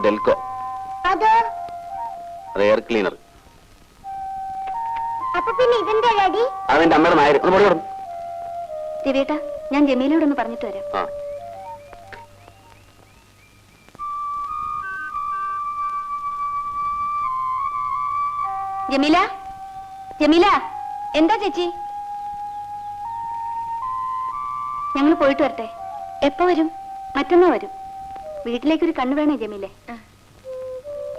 Delco. അത് air cleaner. അതെന്റെ അമ്മയുടെ നായർ. ഒന്ന് പൊടി കൊടുക്കും. ദിവ്യേട്ടാ, ഞാൻ ജമീലയോടൊന്ന് പറഞ്ഞിട്ട് വരാം. ജമീല, ജമീല, എന്താ ചേച്ചി? ഞങ്ങൾ പോയിട്ട് വരട്ടെ. എപ്പോ വരും? മറ്റന്നാ വരും. വീട്ടിലേക്കൊരു കണ്ണു വേണേ ജമീലെ.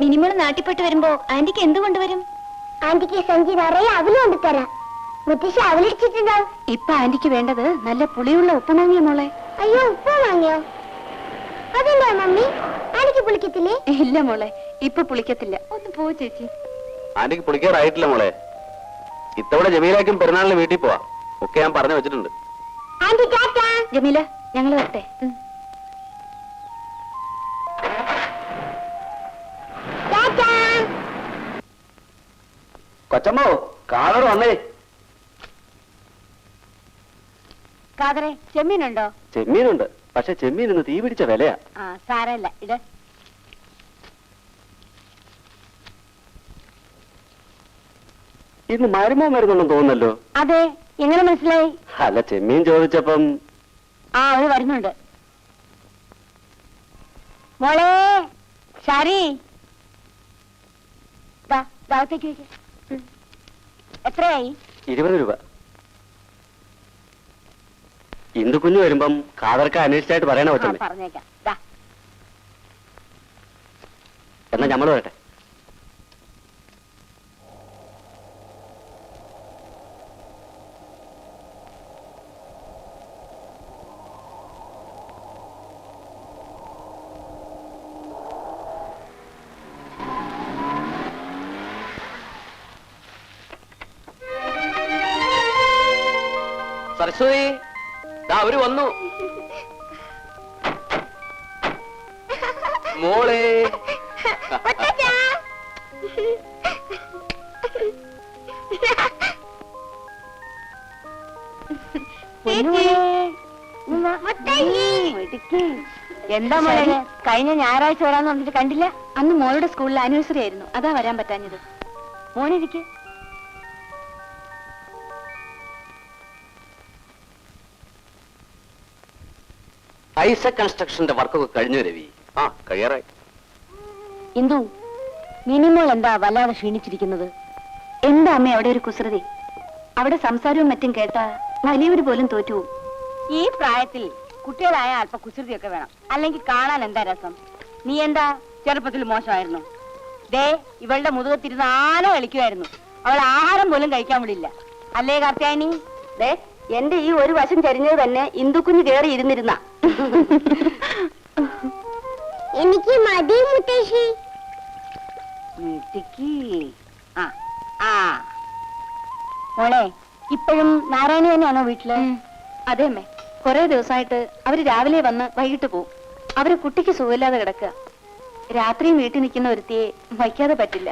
മിനിമോള് നാട്ടിൽപ്പെട്ട് വരുമ്പോ ആന്റിക്ക് എന്ത് കൊണ്ടുവരും? ആന്റിക്ക് സഞ്ചി നിറയെ അവല് കൊണ്ടുതരാം. മുത്തശ്ശി അവലിടിച്ചിട്ടുണ്ടാവും. ഇപ്പൊ ആന്റിക്ക് വേണ്ടത് നല്ല പുളിയുള്ള ഉപ്പുമാങ്ങിയ മോളെ. അയ്യോ, ഉപ്പുമാങ്ങിയോ? അതെന്താ മമ്മി, ആന്റിക്ക് പുളിക്കത്തില്ലേ? ഇല്ല മോളെ, ഇപ്പൊ പുളിക്കത്തില്ല. ഒന്ന് പോ ചേച്ചി. ആന്റിക്ക് പുളിക്കാറായിട്ടില്ല മോളെ. ഇത്തവണ ജമീലാക്കും പെരുന്നാളിന് വീട്ടിൽ പോവാ. ഒക്കെ ഞാൻ പറഞ്ഞു വെച്ചിട്ടുണ്ട്. ജമീല, ഞങ്ങൾ വരട്ടെ. കൊച്ചമ്മോ, കാതർ വന്നേ. കാതറെ, ചെമ്മീനുണ്ടോ? ചെമ്മീനുണ്ട്, പക്ഷെ ചെമ്മീൻ ഇന്ന് തീ പിടിച്ച വിലയാ. സാരല്ല, ഇട്. ഇന്ന് മരുമോ മരുന്നുണ്ടെന്ന് തോന്നുന്നല്ലോ. അതെ, എങ്ങനെ മനസ്സിലായി? അല്ല, ചെമ്മീൻ ചോദിച്ചപ്പം. അവര് വരുന്നുണ്ട്. മോളെ ശാരി, ദാവത്തേക്ക് വെക്ക്. എത്രയായി? 20 രൂപ. ഇന്ദു കുഞ്ഞു വരുമ്പം കാതർക്ക് അന്വേഷിച്ചായിട്ട് പറയണ കൊച്ചമ്മേ. പറഞ്ഞേക്കാം. എന്നാ ഞമ്മൾ വരട്ടെ. സരസ്വതി, അവര് വന്നു. മോളെ, എന്താ മോളെ, കഴിഞ്ഞ ഞായറാഴ്ച വരാന്ന് പറഞ്ഞിട്ട് കണ്ടില്ല? അന്ന് മോളുടെ സ്കൂളിൽ ആനിവേഴ്സറി ആയിരുന്നു, അതാ വരാൻ പറ്റാഞ്ഞത്. മോനിരിക്കെ. ഐസക് കൺസ്ട്രക്ഷന്റെ വർക്കൊക്കെ കഴിഞ്ഞു രവി. കഴിയാറായി. ഇന്ദു, മിനിമോൾ എന്താ വല്ലാതെ ക്ഷീണിച്ചിരിക്കുന്നത്? എന്താ അമ്മ അവിടെ ഒരു കുസൃതി? അവിടെ സംസാരവും മറ്റും കേട്ടാ വലിയവര് പോലും തോറ്റുപോകും. ഈ പ്രായത്തിൽ കുട്ടികളായ അല്പ കുസൃതിയൊക്കെ വേണം, അല്ലെങ്കിൽ കാണാൻ എന്താ രസം. നീ എന്താ ചെറുപ്പത്തിൽ മോശമായിരുന്നു? ദേ, ഇവളുടെ മുതുകത്തിരുന്ന് ആന കളിക്കുമായിരുന്നു. അവൾ ആഹാരം പോലും കഴിക്കാൻ വിടില്ല, അല്ലേ കാർത്യായനി? ദേ, എന്റെ ഈ ഒരു വശം ചരിഞ്ഞത് തന്നെ ഇന്ദുക്കുഞ്ഞ് കേറി ഇരുന്നിരുന്ന. എനിക്ക് മതി മുത്തശ്ശി. മോളെ, ഇപ്പോഴും നാരായണി തന്നെയാണോ വീട്ടില്? അതെ അമ്മേ, കൊറേ ദിവസമായിട്ട് അവര് രാവിലെ വന്ന് വൈകിട്ട് പോവും. അവര് കുട്ടിക്ക് സുഖമില്ലാതെ കിടക്കുക. രാത്രിയും വീട്ടിൽ നിൽക്കുന്ന ഒരുത്തിയെ വയ്ക്കാതെ പറ്റില്ല.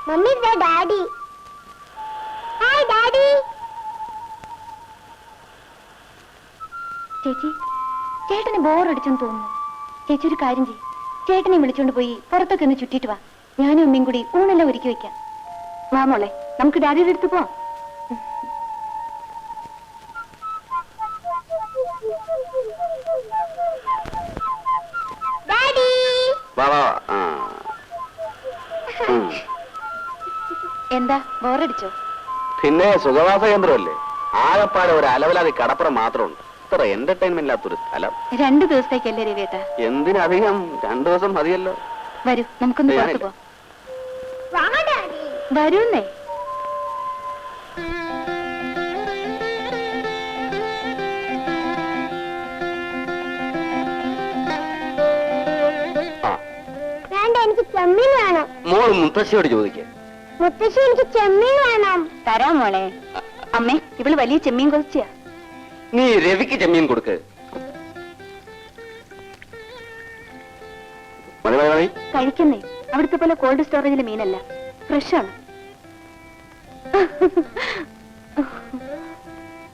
Mummy, the daddy. Hi, daddy. ചേച്ചി, ചേട്ടന് ബോറടിച്ചെന്ന് തോന്നുന്നു. ചേച്ചി ഒരു കാര്യം ചെയ്യും, ചേട്ടനെ വിളിച്ചോണ്ട് പോയി പുറത്തൊക്കെ ഒന്ന് ചുറ്റിട്ട് വാ. ഞാനും അമ്മയും കൂടി ഊണെല്ലാം ഒരുക്കി വെക്കാം. വാ മോളെ, നമുക്ക് ഡാഡിയുടെ അടുത്ത് പോവാം. എന്താ ബോറടിച്ചോ? പിന്നെ സുഖവാസ കേന്ദ്രമല്ലേ, ആകപ്പാടെ ഒരു അലവലാതി കടപ്പുറം മാത്രമുണ്ട്. ഇത്ര എന്റർടൈൻമെന്റ് ഇല്ലാത്തൊരു സ്ഥലം. 2 ദിവസത്തേക്കല്ലേ രവിയേട്ടാ? എന്തിനധികം, 2 ദിവസം മതിയല്ലോ. വരൂ, നമുക്കൊന്ന് പുറത്തു ഞാനില്ല. പോവാം. വരൂന്നേ. ആ, വേണ്ട, എനിക്ക് ചെമ്മീൻ വേണം. മോൾ മുത്തശ്ശിയോട് ചോദിക്കേ. മുത്തശ്ശി, എനിക്ക് ചെമ്മീൻ വേണം. തരാം മോളെ. അമ്മേ, ഇവള് വലിയ ചെമ്മീൻ കൊതിച്ചാ. നീ രവിക്ക് ചെമ്മീൻ കൊടുക്ക്. മതി മതി മതി. കഴിക്കുന്നേ, അവിടുത്തെ പോലെ കോൾഡ് സ്റ്റോറേജിലെ മീനല്ല, ഫ്രഷാണ്.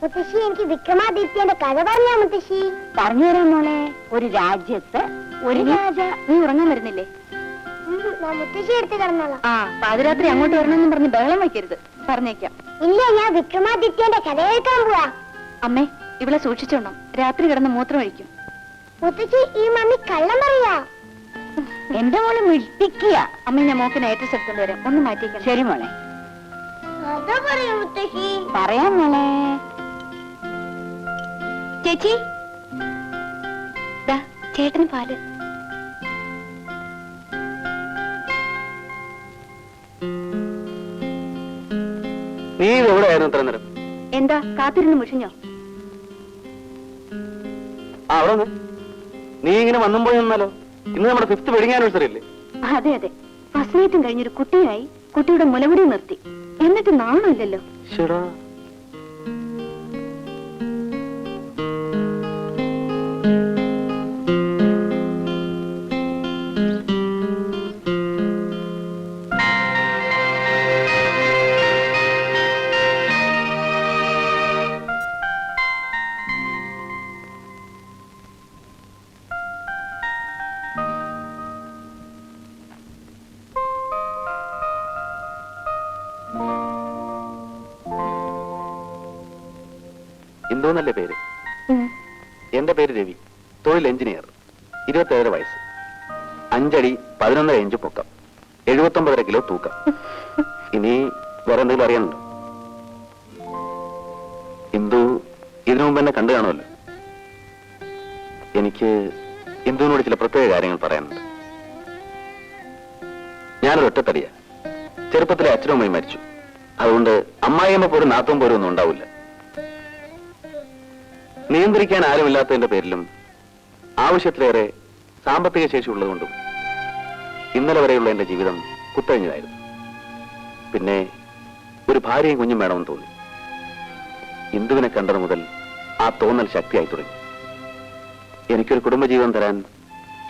മുത്തശ്ശി, എനിക്ക് വിക്രമാദിത്യന്റെ കഥ പറഞ്ഞാ മുത്തശ്ശി. പറഞ്ഞു തരാം മോളെ. ഒരു രാജ്യത്ത് ഒരു രാജ. നീ ഉറങ്ങാൻ വരുന്നില്ലേ? ഞാൻ മുത്തശ്ശി എടുത്ത് കിടന്നോളാം. ആ, പാതിരാത്രി അങ്ങോട്ട് വരണമെന്നും പറഞ്ഞ് ബഹളം വയ്ക്കരുത്, പറഞ്ഞേക്കാം. ഇല്ല, ഞാൻ വിക്രമാദിത്യന്റെ കഥ കേൾക്കാൻ പോവാ. അമ്മേ, ഇവളെ സൂക്ഷിച്ചോണം, രാത്രി കിടന്ന് മൂത്രം ഒഴിക്കും. മുത്തശ്ശി, ഈ മമ്മി കള്ളം പറയാ. എന്റെ മോള് മിട്ടിക്കുക. അമ്മ, ഞാൻ മോക്കിന് ഏറ്റവും എടുത്തോണ്ട് വരാം, ഒന്ന് മാറ്റിക്കാം. ശരി മോളെ. കഥ പറയൂ മുത്തശ്ശി. പറയാം മോളെ. ചേച്ചി, ദാ ചേട്ടന് പാല്. നീ എവിടെയായിരുന്നു ഇത്ര നേരം? എന്താ കാത്തിരുന്ന് മുഷിഞ്ഞോ? ആ, അവിടെ വന്ന്. നീ ഇങ്ങനെ വന്നും പോയി നിന്നാലോ? ഇന്ന് നമ്മുടെ 5th വെഡിങ് ആനിവേഴ്സറി അല്ലേ? അതെ അതെ, ഫസ്റ്റ് നൈറ്റും കഴിഞ്ഞൊരു കുട്ടിയായി, കുട്ടിയുടെ മുലമുടി നിർത്തി. എന്നിട്ട് നാണമില്ലല്ലോ. ശരിടാ. ഇന്ദുന്നല്ലേ പേര്? എന്റെ പേര് രവി. തൊഴിൽ എഞ്ചിനീയർ. 27 വയസ്സ്. 5 അടി 11 ഇഞ്ച് പൊക്കം. 79 കിലോ തൂക്കം. ഇനി വേറെ എന്തെങ്കിലും അറിയാനുണ്ടോ? ഇന്ദു ഇതിനു മുമ്പ് എന്നെ കണ്ടു കാണുമല്ലോ. എനിക്ക് ഇന്ദുവിനോട് ചില പ്രത്യേക കാര്യങ്ങൾ പറയാനുണ്ട്. ഞാനൊരു ഒറ്റത്തടിയാ. ചെറുപ്പത്തിലെ അച്ഛനും അമ്മയും മരിച്ചു. അതുകൊണ്ട് അമ്മായിയമ്മ പോലും നാത്തും പോലും ഒന്നും ഉണ്ടാവില്ല. നിയന്ത്രിക്കാൻ ആരുമില്ലാത്തതിന്റെ പേരിലും ആവശ്യത്തിലേറെ സാമ്പത്തിക ശേഷി ഉള്ളതുകൊണ്ടും ഇന്നലെ വരെയുള്ള എന്റെ ജീവിതം കുത്തഴിഞ്ഞതായിരുന്നു. പിന്നെ ഒരു ഭാര്യയും കുഞ്ഞും വേണമെന്ന് തോന്നി. ഇന്ദുവിനെ കണ്ടത് മുതൽ ആ തോന്നൽ ശക്തിയായി തുടങ്ങി. എനിക്കൊരു കുടുംബജീവിതം തരാൻ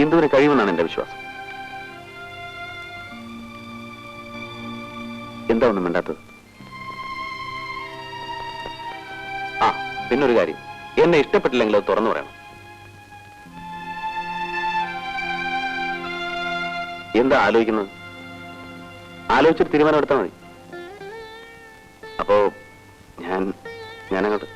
ഇന്ദുവിന് കഴിയുമെന്നാണ് എന്റെ വിശ്വാസം. എന്താ ഒന്നും വേണ്ടാത്തത്? ആ, പിന്നൊരു കാര്യം, എന്നെ ഇഷ്ടപ്പെട്ടില്ലെങ്കിൽ അത് തുറന്നു പറയണം. എന്താ ആലോചിക്കുന്നത്? ആലോചിച്ചിട്ട് തീരുമാനം എടുത്താൽ മതി. അപ്പോ ഞാനങ്ങോട്ട്.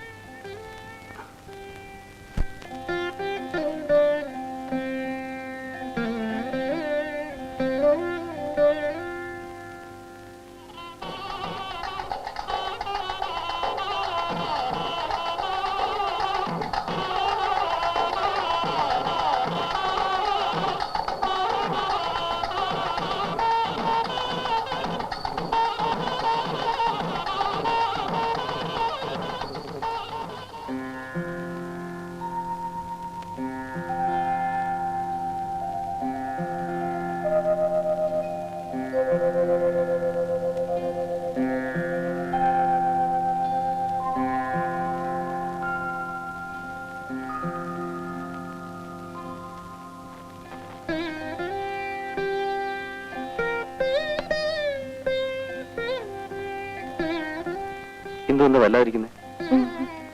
എന്തുകൊണ്ട് വല്ലാതിരിക്കുന്നേ?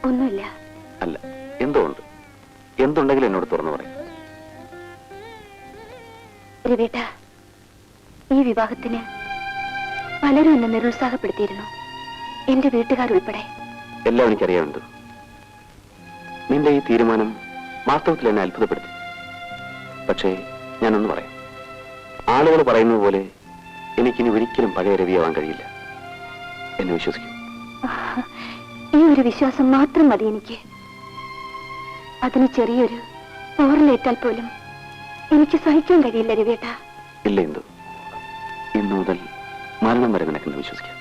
ഒന്നുമില്ല. അല്ല, എന്തോ ഉണ്ട്. എന്തുണ്ടെങ്കിലും എന്നോട് തുറന്നു പറയും. രവിയേട്ട, ഈ വിവാഹത്തിന് പലരും എന്നെ നിരുത്സാഹപ്പെടുത്തിയിരുന്നു, എന്റെ വീട്ടുകാരുൾപ്പെടെ. എല്ലാം എനിക്കറിയാമുണ്ട്. നിന്റെ ഈ തീരുമാനം വാസ്തവത്തിൽ എന്നെ അത്ഭുതപ്പെടുത്തി. പക്ഷേ ഞാനൊന്ന് പറയാം. ആളുകൾ പറയുന്നത് പോലെ എനിക്കിനി ഒരിക്കലും പഴയ രവിയാവാൻ കഴിയില്ല. എന്നെ വിശ്വസിക്കും. ഈ ഒരു വിശ്വാസം മാത്രം മതി എനിക്ക്. അതിന് ചെറിയൊരു പോറലേറ്റാൽ പോലും എനിക്ക് സഹിക്കാൻ കഴിയില്ല രവിയേട്ട. ഇല്ല ഇന്ദു, ഇന്നു മുതൽ മരണം വരെ നിനക്കെന്ന് വിശ്വസിക്കാം.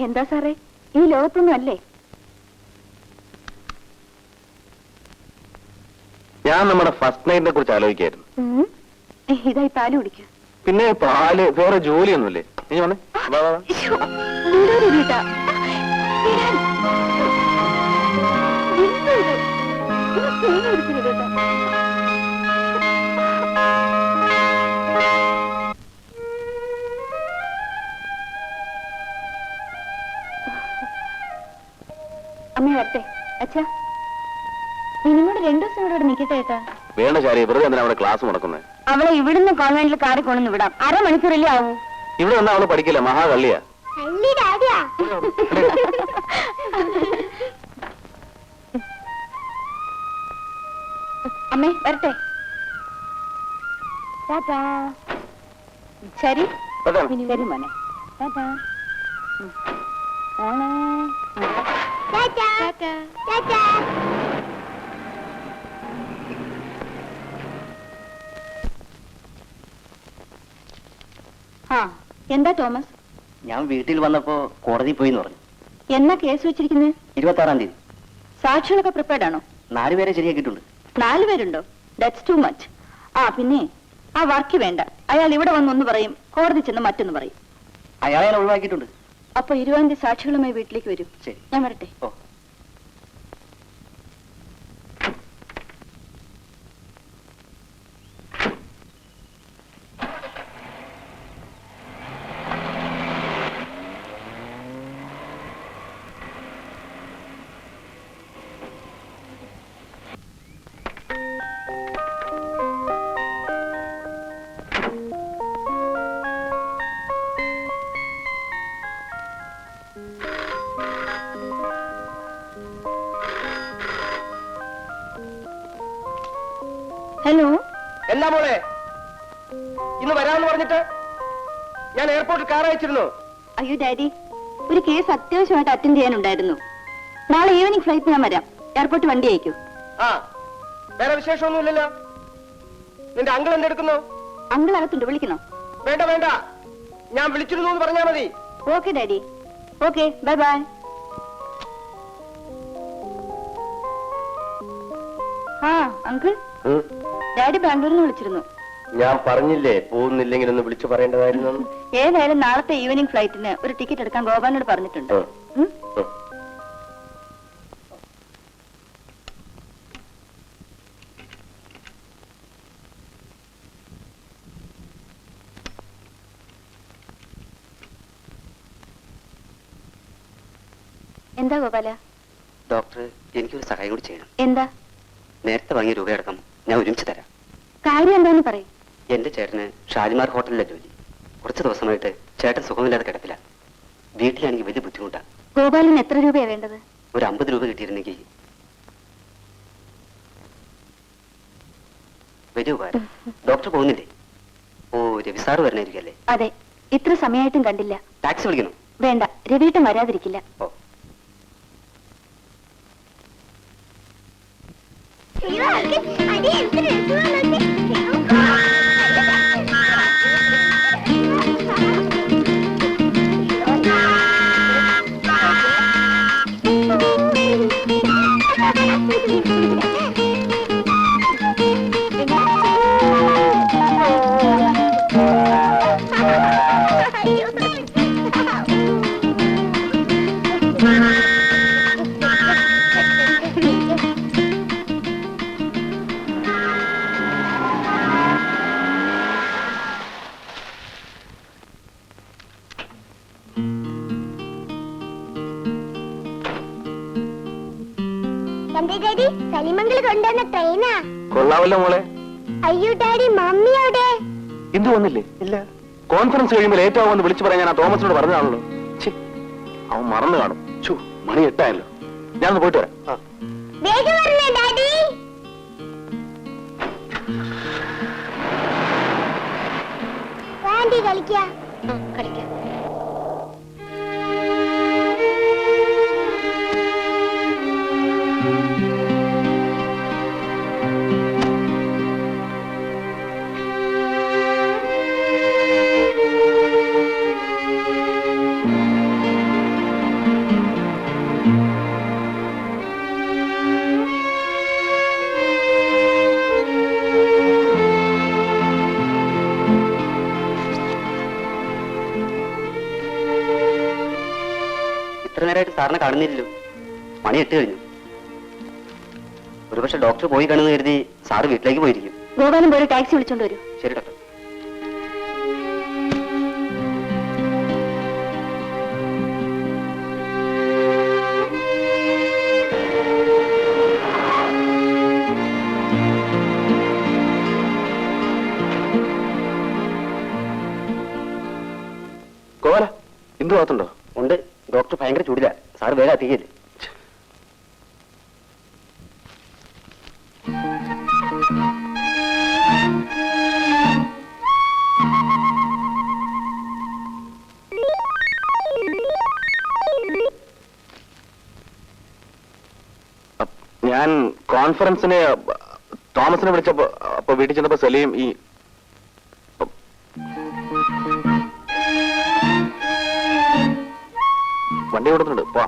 എന്താ സാറേ, ഈ ലോകത്തൊന്നും അല്ലേ? ഞാൻ നമ്മുടെ ഫസ്റ്റ് നൈറ്റിനെ കുറിച്ച് ആലോചിക്കായിരുന്നു. ഇതായി പാല് കുടിക്കൂ. പിന്നെ പാല് വേറെ ജോലിയൊന്നുമില്ലേ? നീ വന്നേ. വാ, വാ, വാ. അമ്മ വരട്ടെ. അച്ഛാ, നിന്നോട് 2 ദിവസം ഇവിടെ നിൽക്കട്ടെ ഏട്ടാ. വേണ്ട ചാരി, വെറുതെ എന്തിനാ അവിടെ ക്ലാസ് മുടക്കുന്നത്? അവളെ ഇവിടുന്ന് കോൺവെന്റിൽ കാറി കൊണ്ടു വിടാം. 1/2 മണിക്കൂറല്ലേ ആവൂ. ഇവിടെ വന്നാ അവള് പഠിക്കില്ല, മഹാകള്ളിയാ. അമ്മേ വരട്ടെ. ശരി ശരി മോനെ. ആ, എന്താ തോമസ്? ഞാൻ വീട്ടിൽ വന്നപ്പോ കോടതി പോയി പറഞ്ഞു. എന്നാ കേസ് വെച്ചിരിക്കുന്നത്? 26-ാം തീയതി. സാക്ഷികളൊക്കെ പ്രിപ്പയർഡ് ആണോ? 4 പേരെ ശരിയാക്കിയിട്ടുണ്ട്. 4 പേരുണ്ടോ? That's too much. ആ പിന്നെ ആ വർക്ക് വേണ്ട. അയാൾ ഇവിടെ വന്നൊന്ന് പറയും, കോടതി ചെന്ന് മറ്റൊന്ന് പറയും. അയാളെ ഞാൻ ഒഴിവാക്കിയിട്ടുണ്ട്. അപ്പൊ 20-ാം തീയതി സാക്ഷികളുമായി വീട്ടിലേക്ക് വരും. ശരി, ഞാൻ വരട്ടെ. ഓ. ഹലോ. എന്താ മോളെ ഇന്ന് വരാമെന്ന് പറഞ്ഞിട്ട്? ഞാൻ എയർപോർട്ടിൽ കാർ അയച്ചിരുന്നു. അയ്യോ ഡാഡി, ഒരു കേസ് അത്യാവശ്യമായിട്ട് അറ്റൻഡ് ചെയ്യാനുണ്ടായിരുന്നു. നാളെ ഈവനിങ് ഫ്ലൈറ്റ് ഞാൻ വരാം. എയർപോർട്ട് വണ്ടി അയക്കൂ. ആ, വേറെ വിശേഷമൊന്നുമില്ലല്ലോ. നിന്റെ അങ്കിൾ എന്തെടുക്കുന്നു? അങ്കിൾ അകത്തുണ്ട്, വിളിക്കണോ? വേണ്ട വേണ്ട, ഞാൻ വിളിച്ചിരുന്നു എന്ന് പറഞ്ഞാ മതി. Okay daddy. Okay, bye bye. ആ അങ്കിൾ, ഡാഡി ബാംഗ്ലൂരിൽ നിന്ന് വിളിച്ചിരുന്നു. ഞാൻ പറഞ്ഞില്ലേ പോകുന്നില്ലെങ്കിൽ ഒന്ന് വിളിച്ചു പറയേണ്ടതായിരുന്നു. ഏതായാലും നാളത്തെ ഈവനിങ് ഫ്ലൈറ്റിന് ഒരു ടിക്കറ്റ് എടുക്കാൻ ഗോപാലിനോട് പറഞ്ഞിട്ടുണ്ട്. എന്താ ഗോപാല? ഡോക്ടർ, എനിക്കൊരു സഹായം കൂടി ചെയ്യണം. എന്താ? നേരത്തെ വാങ്ങിയ രൂപയടക്കം ഞാൻ ഒരുമിച്ച് തരാം. കാര്യം എന്താന്ന് പറയും. എന്റെ ചേട്ടന് ഷാജിമാർ ഹോട്ടലിലെ ജോലി. കുറച്ച് ദിവസമായിട്ട് ചേട്ടൻ സുഖമില്ലാതെ കിടപ്പില്ല. വീട്ടിലാണെങ്കിൽ വലിയ ബുദ്ധിമുട്ടാണ്. ഗോപാലിന് എത്ര രൂപയാ വേണ്ടത്? ഒരു 50 രൂപ കിട്ടിയിരുന്നെങ്കിൽ വലിയ ഉപകാരം. ഡോക്ടർ പോകുന്നില്ലേ? ഓ, രവി സാറ് വരണായിരിക്കല്ലേ? അതെ, ഇത്ര സമയമായിട്ടും കണ്ടില്ല. ടാക്സി വിളിക്കണം? വേണ്ട, രവിയേട്ടൻ വരാതിരിക്കില്ല. ഓ. എന്റെ ഡാഡി സലിമംഗൾ കൊണ്ടുവന്ന ട്രെയിനാ. കൊള്ളാവല്ലോ മോളെ. അയ്യോ ഡാഡി, മമ്മി അവിടെ? എന്തു വന്നില്ലേ? ഇല്ല. കോൺഫറൻസ് കഴിയുമ്പോൾ ലേറ്റ് ആവുമെന്ന് വിളിച്ചു പറയാൻ ഞാൻ ആ തോമസിനോട് പറഞ്ഞതാണല്ലോ. അവൻ മറന്നു കാണും. മണി 8 ആയല്ലോ. ഞാനൊന്ന് പോയിട്ട് വരാം. വേഗം വരണേ ഡാഡി. കളിക്കാം. ഇത്ര നേരമായിട്ട് സാറിനെ കാണുന്നില്ലല്ലോ. മണി 8 കഴിഞ്ഞു. ഒരുപക്ഷെ ഡോക്ടർ പോയി കാണുമെന്ന് കരുതി സാറ് വീട്ടിലേക്ക് പോയിരിക്കും. ഗോപാലൻ പോയി ടാക്സി വിളിച്ചോണ്ട് വരൂ. ശരി ഡോക്ടർ. ഗോപാല, ഇന്ദു ഭാഗത്തുണ്ടോ? ഉണ്ട്. ഡോക്ടർ ഭയങ്കര ചൂടില്ല. സാറ് വേഗം എത്തിക്കല്ലേ. ഞാൻ കോൺഫറൻസിന് തോമസിനെ വിളിച്ചപ്പോ അപ്പൊ വീട്ടിൽ ചെന്നപ്പോ സലീം ഈ വണ്ടി കൊടുക്കുന്നുണ്ട്. പോ.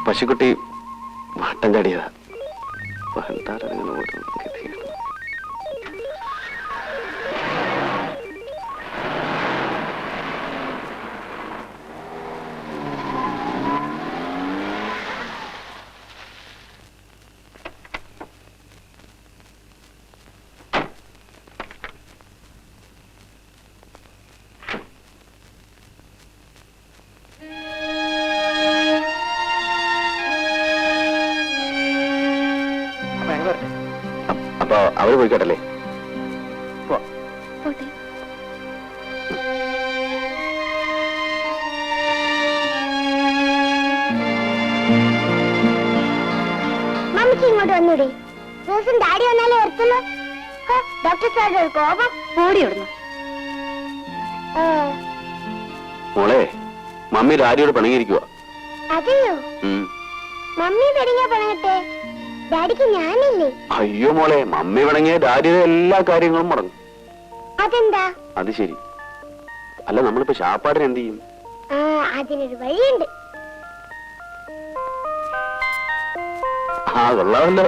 പശുക്കുട്ടി വട്ടം ചാടിയതാ. അപ്പൊ അവര് പോയിക്കോട്ടല്ലേ? പോട്ടെ. മമ്മിക്ക് ഇങ്ങോട്ട് വന്നൂടെ? ദിവസം ഡാഡി വന്നാലേ വരത്തുള്ളൂ. ഡോക്ടർ സാറിന്റെ ഒരു കോപം. ഓടി വിടുന്നു. മോളെ, മമ്മി ഡാഡിയോട് പിണങ്ങിയിരിക്കുക. അതെയോ? മമ്മി പിണങ്ങിയ പിണങ്ങട്ടെ, ഡാഡിക്ക് ഞാനില്ലേ? അയ്യോ മോളെ, മമ്മി പിണങ്ങിയ ഡാഡിയുടെ എല്ലാ കാര്യങ്ങളും മുടങ്ങും. അതെന്താ? അത് ശരി. അല്ല, നമ്മളിപ്പോ ശാപ്പാടിന് എന്ത് ചെയ്യും? അതിനൊരു വഴിയുണ്ട്. കൊള്ളാമല്ലോ.